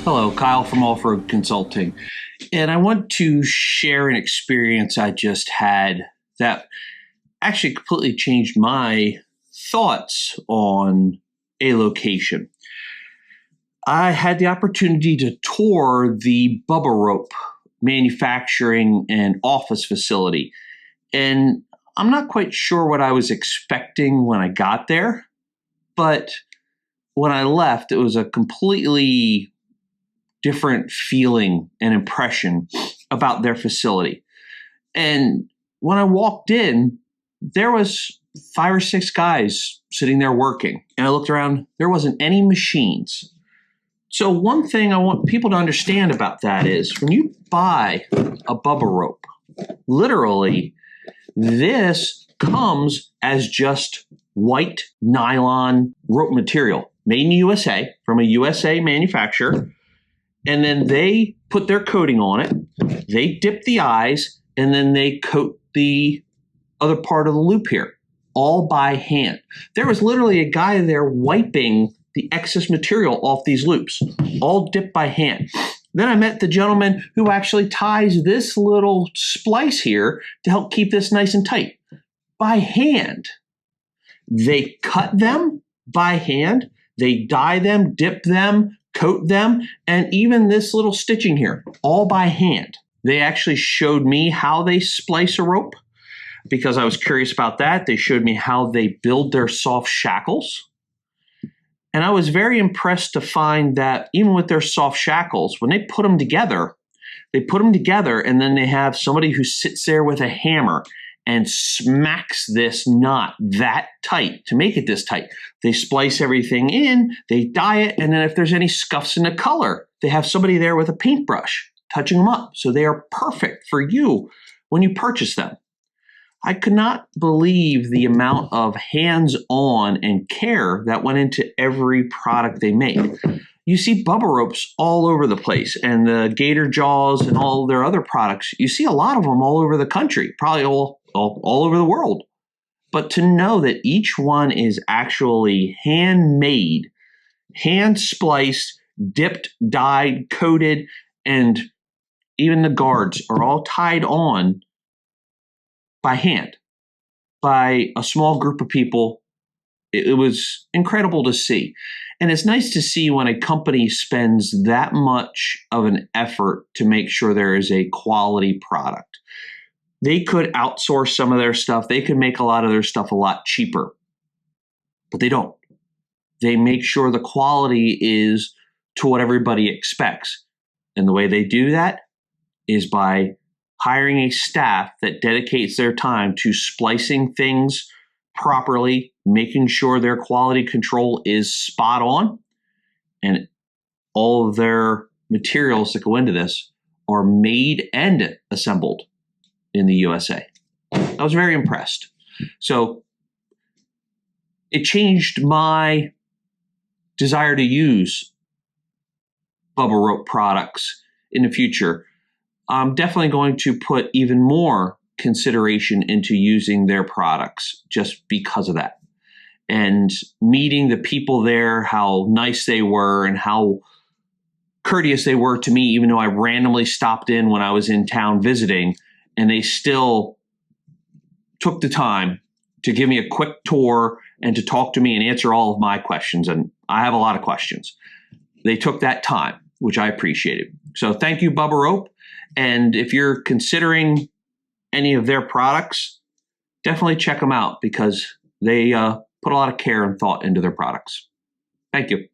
Hello, Kyle from Off-Road Consulting. And I want to share an experience I just had that actually completely changed my thoughts on a location. I had the opportunity to tour the Bubba Rope manufacturing and office facility. And I'm not quite sure what I was expecting when I got there, but when I left, it was a completely different feeling and impression about their facility. And when I walked in, there was 5 or 6 guys sitting there working. And I looked around, there wasn't any machines. So one thing I want people to understand about that is when you buy a Bubba rope, literally, this comes as just white nylon rope material made in the USA from a USA manufacturer. And then they put their coating on it. They dip the eyes, and then they coat the other part of the loop here, all by hand. There was literally a guy there wiping the excess material off these loops, all dipped by hand. Then I met the gentleman who actually ties this little splice here to help keep this nice and tight by hand. They cut them by hand. They dye them, dip them, coat them, and even this little stitching here, all by hand. They actually showed me how they splice a rope because I was curious about that. They showed me how they build their soft shackles. And I was very impressed to find that even with their soft shackles, when they put them together and then they have somebody who sits there with a hammer and smacks this knot that tight to make it this tight. They splice everything in, they dye it, and then if there's any scuffs in the color, they have somebody there with a paintbrush touching them up. So they are perfect for you when you purchase them. I could not believe the amount of hands-on and care that went into every product they made. You see Bubba ropes all over the place, and the Gator Jaws and all their other products. You see a lot of them all over the country, probably all over the world. But to know that each one is actually handmade, hand spliced, dipped, dyed, coated, and even the guards are all tied on by hand, by a small group of people. It was incredible to see. And it's nice to see when a company spends that much of an effort to make sure there is a quality product. They could outsource some of their stuff. They could make a lot of their stuff a lot cheaper, but they don't. They make sure the quality is to what everybody expects. And the way they do that is by hiring a staff that dedicates their time to splicing things properly, making sure their quality control is spot on, and all of their materials that go into this are made and assembled in the USA. I was very impressed. So it changed my desire to use Bubba rope products in the future. I'm definitely going to put even more consideration into using their products just because of that. And meeting the people there, how nice they were and how courteous they were to me, even though I randomly stopped in when I was in town visiting, and they still took the time to give me a quick tour and to talk to me and answer all of my questions. And I have a lot of questions. They took that time, which I appreciated. So thank you, Bubba Rope. And if you're considering any of their products, definitely check them out because they put a lot of care and thought into their products. Thank you.